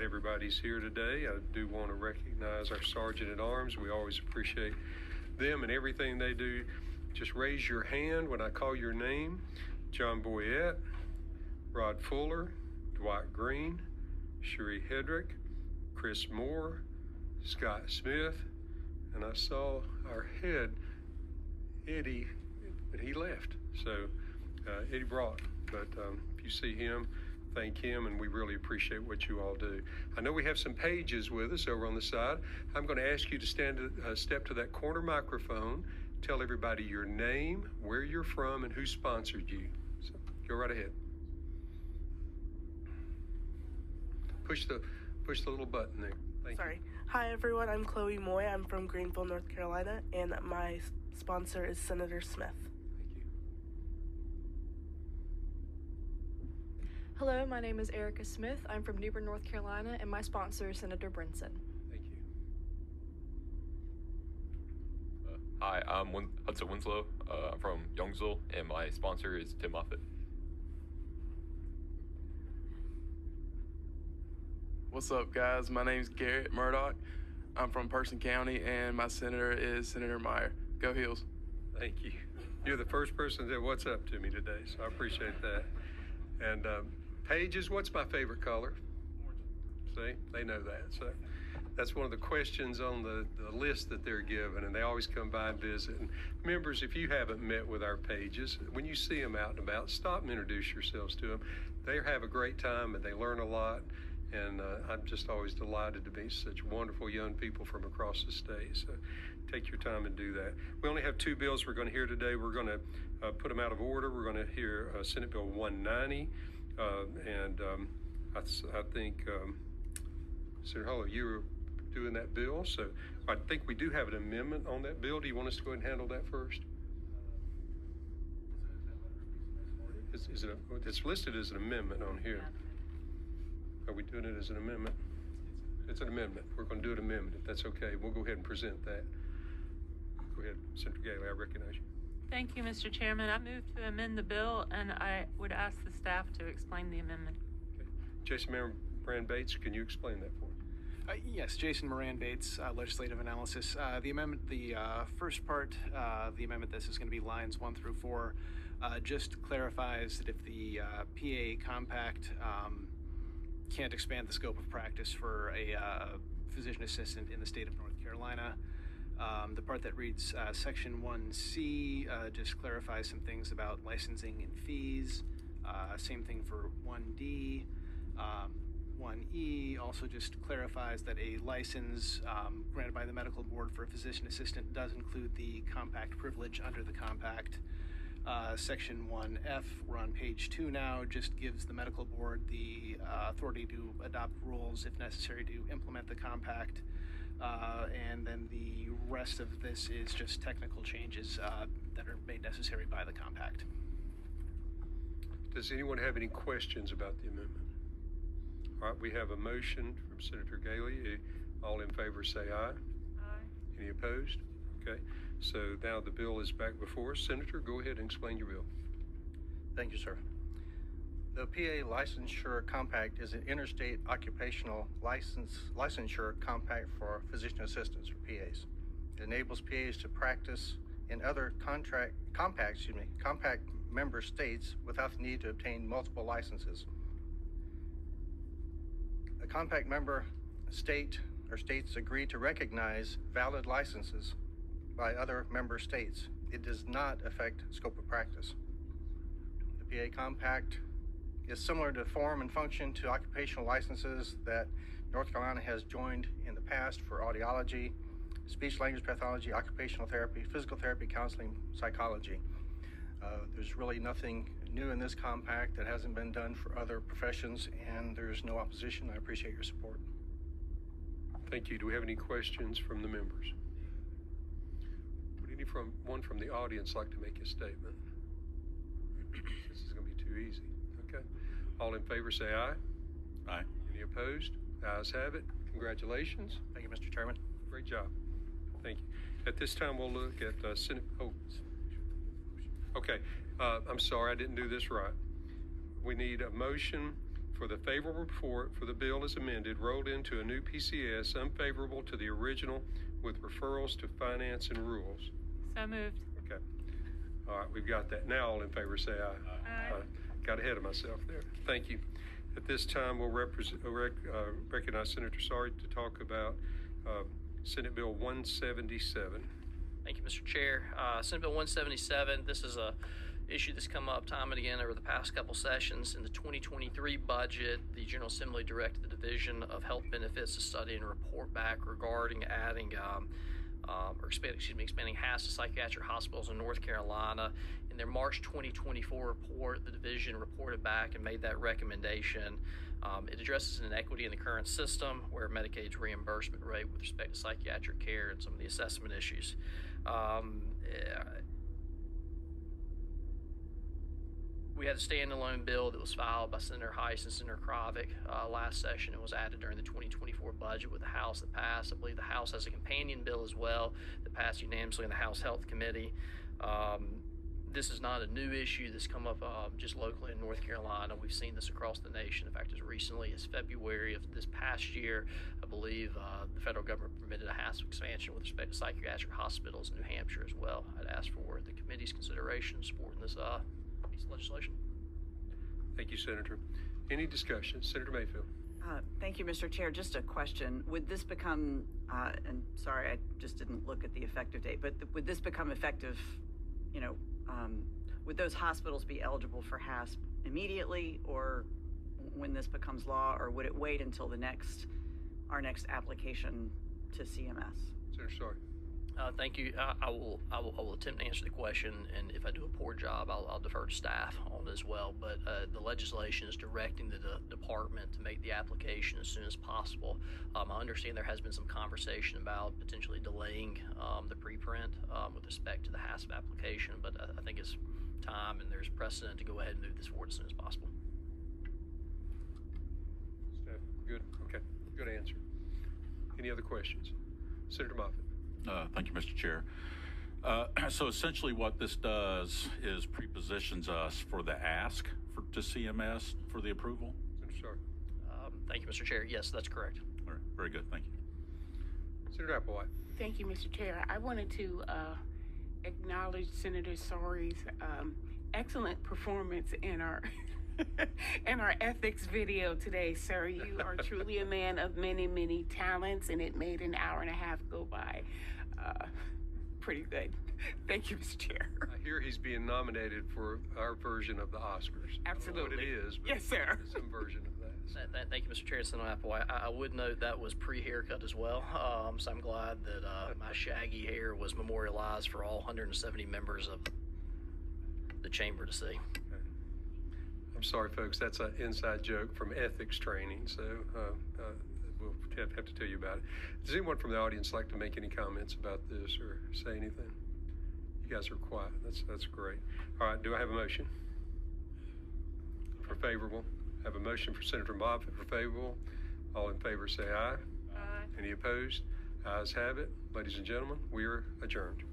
Everybody's here today. I do want to recognize our Sergeant at Arms. We always appreciate them and everything they do. Just raise your hand when I call your name. John Boyette, Rod Fuller, Dwight Green, Sheree Hedrick, Chris Moore, Scott Smith, and I saw our head, Eddie, but he left. So Eddie Brock, but if you see him, thank him, and we really appreciate what you all do. I know we have some pages with us over on the side. I'm going to ask you to step to that corner microphone, tell everybody your name, where you're from, and who sponsored you. So go right ahead. Push the little button there. Thank you. Hi, everyone. I'm Chloe Moy. I'm from Greenville, North Carolina, and my sponsor is Senator Smith. Hello, my name is Erica Smith. I'm from New Bern, North Carolina, and my sponsor is Senator Brinson. Thank you. Hi, I'm Hudson Winslow. I'm from Youngsville, and my sponsor is Tim Moffitt. What's up, guys? My name's Garrett Murdoch. I'm from Person County, and my senator is Senator Meyer. Go Heels. Thank you. You're the first person that said what's up to me today, so I appreciate that. And pages, what's my favorite color? See, they know that. So that's one of the questions on the list that they're given, and they always come by and visit. And members, if you haven't met with our pages, when you see them out and about, stop and introduce yourselves to them. They have a great time and they learn a lot. And I'm just always delighted to meet such wonderful young people from across the state. So take your time and do that. We only have two bills we're going to hear today. We're going to put them out of order. We're going to hear Senate Bill 190. I think, Senator Hollow, you were doing that bill. So I think we do have an amendment on that bill. Do you want us to go ahead and handle that first? It's listed as an amendment on here. Are we doing it as an amendment? It's an amendment. We're going to do an amendment, if that's okay. We'll go ahead and present that. Go ahead, Senator Galey, I recognize you. Thank you, Mr. Chairman. I move to amend the bill, and I would ask the staff to explain the amendment. Okay. Jason Moran Bates, can you explain that for me? Yes, Jason Moran Bates, legislative analysis. The amendment, the first part, the amendment, this is going to be lines 1 through 4, just clarifies that if the PA compact can't expand the scope of practice for a physician assistant in the state of North Carolina. The part that reads Section 1C just clarifies some things about licensing and fees. Same thing for 1D. 1E also just clarifies that a license granted by the medical board for a physician assistant does include the compact privilege under the compact. Section 1F, we're on page 2 now, just gives the medical board the authority to adopt rules if necessary to implement the compact. And then the rest of this is just technical changes that are made necessary by the compact. Does anyone have any questions about the amendment? All right, we have a motion from Senator Galey. All in favor say aye. Aye. Any opposed? Okay, so now the bill is back before us. Senator, go ahead and explain your bill. Thank you, sir. The PA Licensure Compact is an interstate occupational licensure compact for physician assistants, or PAs. It enables PAs to practice in other compact member states without the need to obtain multiple licenses. A compact member state or states agree to recognize valid licenses by other member states. It does not affect scope of practice. The PA Compact is similar to form and function to occupational licenses that North Carolina has joined in the past for audiology, speech language pathology, occupational therapy, physical therapy, counseling, psychology. There's really nothing new in this compact that hasn't been done for other professions, and there's no opposition. I appreciate your support. Thank you. Do we have any questions from the members? Would anyone from the audience like to make a statement? This is going to be too easy. Okay. All in favor say aye. Aye. Any opposed? The ayes have it. Congratulations. Thank you, Mr. Chairman. Great job. Thank you. At this time, we'll look at Senate. Okay. I'm sorry, I didn't do this right. We need a motion for the favorable report for the bill as amended rolled into a new PCS unfavorable to the original with referrals to finance and rules. So moved. Okay. All right, we've got that. Now all in favor say aye. Aye. Got ahead of myself there. Thank you. At this time, we'll recognize Senator Sarge to talk about Senate Bill 177. Thank you, Mr. Chair. Senate Bill 177, this is a issue that's come up time and again over the past couple sessions. In the 2023 budget, the General Assembly directed the Division of Health Benefits to study and report back regarding adding expanding HAS to psychiatric hospitals in North Carolina. In their March 2024 report, the division reported back and made that recommendation. It addresses an inequity in the current system where Medicaid's reimbursement rate with respect to psychiatric care and some of the assessment issues. We had a standalone bill that was filed by Senator Heiss and Senator Kravic last session. It was added during the 2024 budget with the House that passed. I believe the House has a companion bill as well that passed unanimously in the House Health Committee. This is not a new issue that's come up just locally in North Carolina. We've seen this across the nation. In fact, as recently as February of this past year, I believe the federal government permitted a HACCP expansion with respect to psychiatric hospitals in New Hampshire as well. I'd ask for the committee's consideration supporting this piece of legislation. Thank you, Senator. Any discussion? Senator Mayfield. Thank you, Mr. Chair. Just a question. Would this become, and sorry, I just didn't look at the effective date, but would this become effective, would those hospitals be eligible for HACCP immediately or when this becomes law, or would it wait until our next application to CMS? Senator Sarge. Thank you. I will attempt to answer the question, and if I do a poor job, I'll defer to staff on it as well. But the legislation is directing the department to make the application as soon as possible. I understand there has been some conversation about potentially delaying the preprint with respect to the HACCP application, but I think it's time and there's precedent to go ahead and move this forward as soon as possible. Staff, good. Okay, good answer. Any other questions? Senator Moffitt. Thank you, Mr. Chair. So essentially what this does is prepositions us for the ask to CMS for the approval? Senator Sarge. Thank you, Mr. Chair. Yes, that's correct. All right, very good. Thank you. Senator Applewhite. Thank you, Mr. Chair. I wanted to acknowledge Senator Sarri's excellent performance in our in our ethics video today, sir. You are truly a man of many, many talents, and it made an hour and a half go by pretty good. Thank you, Mr. Chair. I hear he's being nominated for our version of the Oscars. Absolutely. I don't know what it is, but yes, sir. Some version of that. Thank you, Mr. Chair. Senator Applewhite. I would note that was pre-haircut as well, so I'm glad that my shaggy hair was memorialized for all 170 members of the chamber to see. I'm sorry, folks, that's an inside joke from ethics training, so we'll have to tell you about it. Does anyone from the audience like to make any comments about this or say anything? You guys are quiet. That's great. All right, do I have a motion for favorable? I have a motion for Senator Moffitt for favorable. All in favor say aye. Aye. Any opposed? Ayes have it. Ladies and gentlemen, we are adjourned.